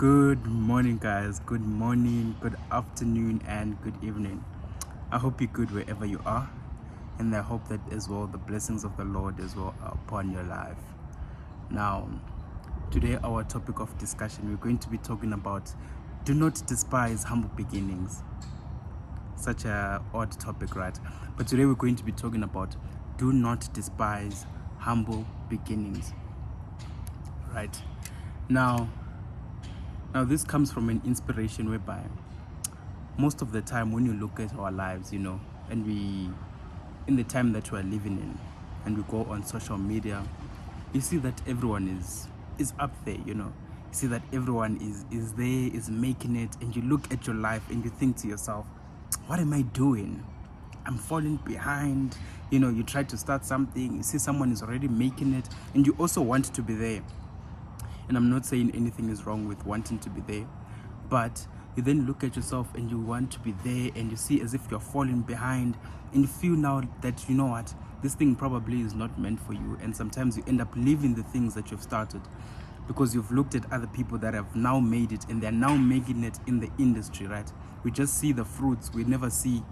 Good morning, guys. Good morning, good afternoon, and good evening. I hope you're good wherever you are, and I hope that as well the blessings of the Lord as well are upon your life. Now, today our topic of discussion, we're going to be talking about do not despise humble beginnings. Such a odd topic, right? But today we're going to be talking about do not despise humble beginnings. Right? Now this comes from an inspiration whereby most of the time when you look at our lives, and in the time that we are living in, and we go on social media, you see that everyone is up there, You see that everyone is there, is making it, and you look at your life and you think to yourself, what am I doing? I'm falling behind. You try to start something, you see someone is already making it, and you also want to be there. And I'm not saying anything is wrong with wanting to be there, but you then look at yourself and you want to be there, and you see as if you're falling behind, and you feel now that, you know what, this thing probably is not meant for you. And sometimes you end up leaving the things that you've started because you've looked at other people that have now made it, and they're now making it in the industry, right? We just see the fruits, we never see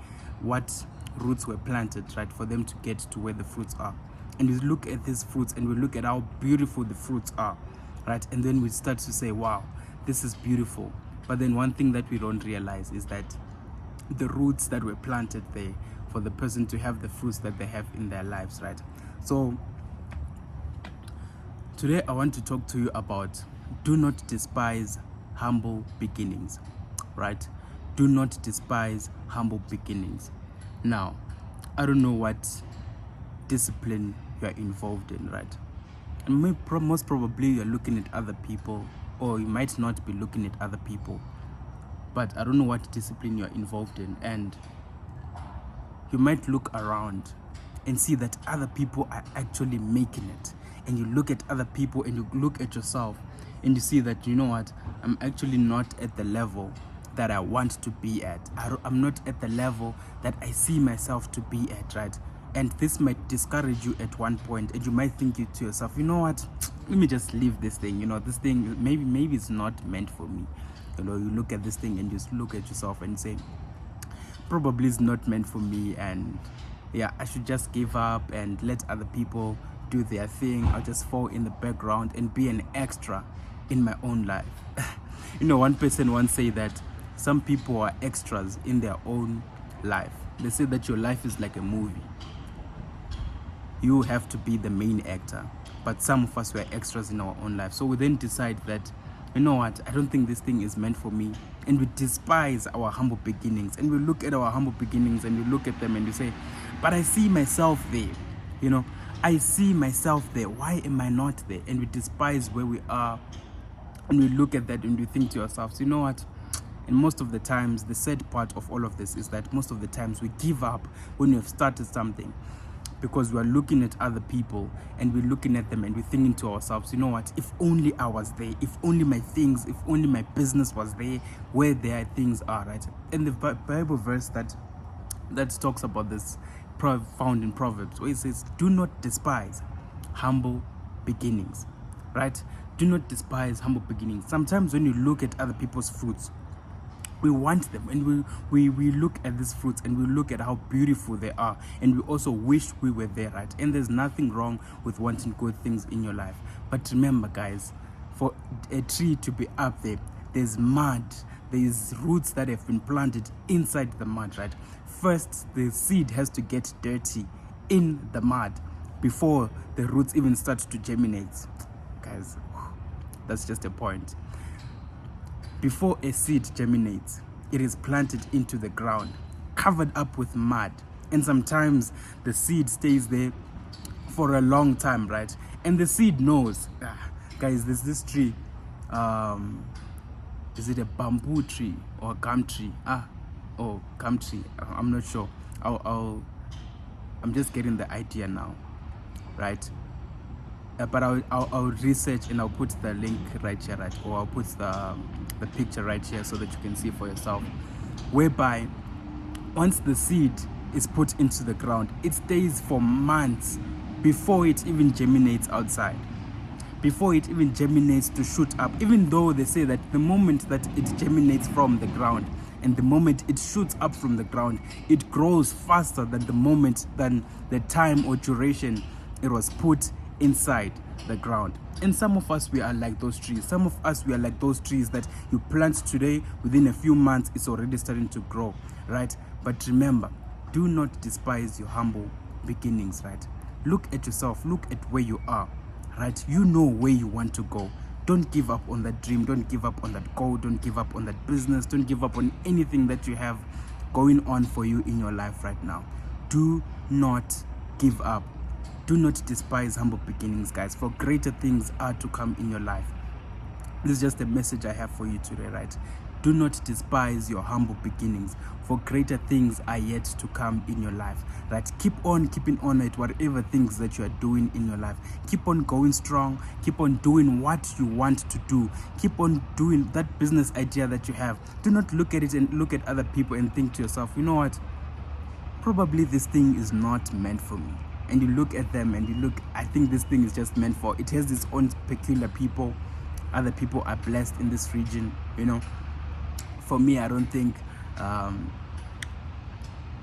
what roots were planted, right, for them to get to where the fruits are. And we look at these fruits and we look at how beautiful the fruits are, right? And then we start to say, wow, this is beautiful. But then one thing that we don't realize is that the roots that were planted there for the person to have the fruits that they have in their lives, right? So today I want to talk to you about do not despise humble beginnings, right? Do not despise humble beginnings. Now, I don't know what discipline you are involved in, right? And most probably you're looking at other people, or you might not be looking at other people, but I don't know what discipline you're involved in. And you might look around and see that other people are actually making it, and you look at other people and you look at yourself and you see that, you know what, I'm actually not at the level that I want to be at. I'm not at the level that I see myself to be at, right? And this might discourage you at one point, and you might think to yourself, you know what, let me just leave this thing. This thing maybe it's not meant for me. You look at this thing and just look at yourself and say, probably it's not meant for me, and yeah, I should just give up and let other people do their thing. I'll just fall in the background and be an extra in my own life. One person once said that some people are extras in their own life. They say that your life is like a movie. You have to be the main actor, but some of us were extras in our own life. So we then decide that, you know what, I don't think this thing is meant for me, and we despise our humble beginnings. And we look at our humble beginnings and we look at them and we say, but I see myself there. I see myself there, why am I not there? And we despise where we are, and we look at that and we think to ourselves, you know what, and most of the times, the sad part of all of this is that most of the times we give up when we have started something, because we are looking at other people and we're looking at them and we're thinking to ourselves, you know what, if only I was there, if only my things, if only my business was there where their things are, right? And the Bible verse that talks about this found in Proverbs, where it says, do not despise humble beginnings, right? Do not despise humble beginnings. Sometimes when you look at other people's fruits, we want them, and we look at these fruits and we look at how beautiful they are, and we also wish we were there, right? And there's nothing wrong with wanting good things in your life. But remember, guys, for a tree to be up there, there's mud, there's roots that have been planted inside the mud, right? First, the seed has to get dirty in the mud before the roots even start to germinate. Guys, that's just a point. Before a seed germinates, it is planted into the ground, covered up with mud. And sometimes the seed stays there for a long time, right? And the seed knows, guys, there's this tree. Is it a bamboo tree or a gum tree? Gum tree. I'm not sure. I'm just getting the idea now, right? But I'll research and I'll put the link right here, right? Or I'll put the picture right here so that you can see for yourself. Whereby, once the seed is put into the ground, it stays for months before it even germinates outside. before it even germinates to shoot up, even though they say that the moment that it germinates from the ground and the moment it shoots up from the ground, it grows faster than the time or duration it was put inside the ground. And some of us, we are like those trees. Some of us, we are like those trees that you plant today, within a few months it's already starting to grow, right? But remember, do not despise your humble beginnings, right? Look at yourself, look at where you are, right? You know where you want to go. Don't give up on that dream, don't give up on that goal, don't give up on that business, don't give up on anything that you have going on for you in your life right now. Do not give up. Do not despise humble beginnings, guys, for greater things are to come in your life. This is just a message I have for you today, right? Do not despise your humble beginnings, for greater things are yet to come in your life, right? Keep on keeping on at whatever things that you are doing in your life. Keep on going strong. Keep on doing what you want to do. Keep on doing that business idea that you have. Do not look at it and look at other people and think to yourself, you know what? Probably this thing is not meant for me. And you look at them and you look, I think this thing is just meant for, it has its own peculiar people. Other people are blessed in this region, you know. For me, I don't think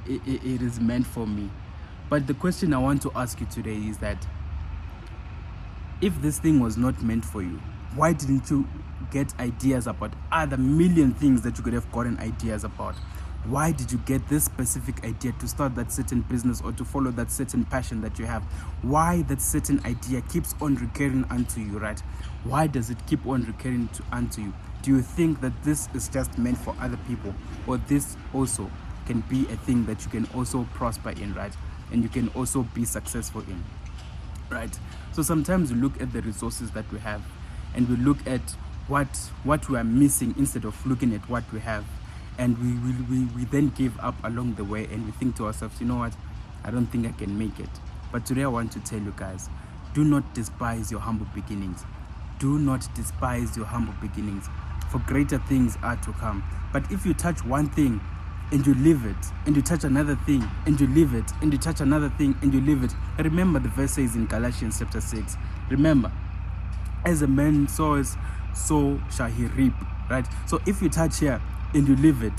it is meant for me. But the question I want to ask you today is that if this thing was not meant for you, why didn't you get ideas about other million things that you could have gotten ideas about? Why did you get this specific idea to start that certain business or to follow that certain passion that you have? Why that certain idea keeps on recurring unto you, right? Why does it keep on recurring unto you? Do you think that this is just meant for other people, or this also can be a thing that you can also prosper in, right? And you can also be successful in, right? So sometimes we look at the resources that we have and we look at what we are missing instead of looking at what we have. And we then give up along the way and we think to ourselves, you know what, I don't think I can make it. But today I want to tell you guys, do not despise your humble beginnings. Do not despise your humble beginnings, for greater things are to come. But if you touch one thing and you leave it, and you touch another thing and you leave it, and you touch another thing and you leave it, remember the verse says in Galatians chapter 6, remember, as a man sows, so shall he reap, right? So if you touch here and you leave it,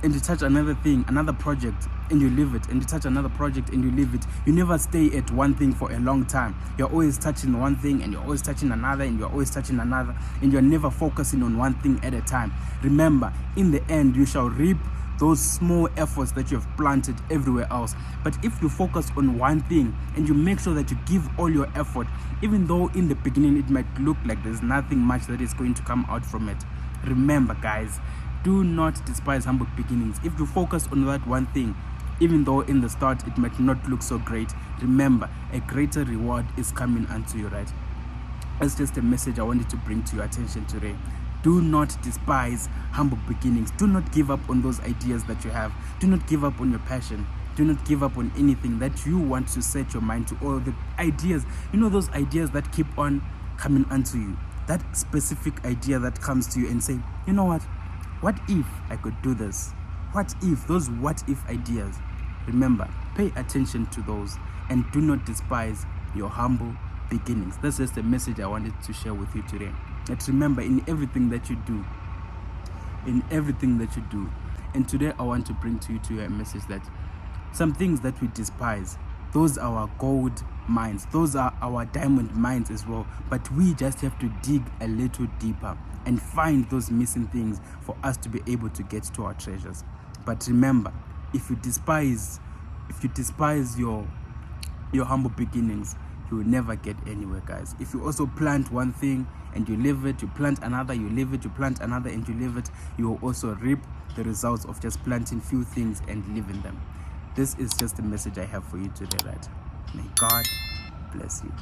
and you touch another thing, another project, and you leave it, and you touch another project and you leave it, you never stay at one thing for a long time. You're always touching one thing and you're always touching another and you're always touching another, and you're never focusing on one thing at a time. Remember, in the end you shall reap those small efforts that you have planted everywhere else. But if you focus on one thing and you make sure that you give all your effort, even though in the beginning it might look like there's nothing much that is going to come out from it, remember guys, do not despise humble beginnings. If you focus on that one thing, even though in the start it might not look so great, remember, a greater reward is coming unto you, right? That's just a message I wanted to bring to your attention today. Do not despise humble beginnings. Do not give up on those ideas that you have. Do not give up on your passion. Do not give up on anything that you want to set your mind to, or the ideas, you know, those ideas that keep on coming unto you. That specific idea that comes to you and say, you know what if I could do this? What if? Those what if ideas. Remember, pay attention to those and do not despise your humble beginnings. That's just a message I wanted to share with you today. That remember, in everything that you do, and today I want to bring to you a message that some things that we despise, those are our gold mines, those are our diamond mines as well, but we just have to dig a little deeper and find those missing things for us to be able to get to our treasures. But remember, if you despise your humble beginnings, you will never get anywhere, guys. If you also plant one thing and you leave it, you plant another, you leave it, you plant another and you leave it, you will also reap the results of just planting few things and leaving them. This is just the message I have for you today, right? May God bless you.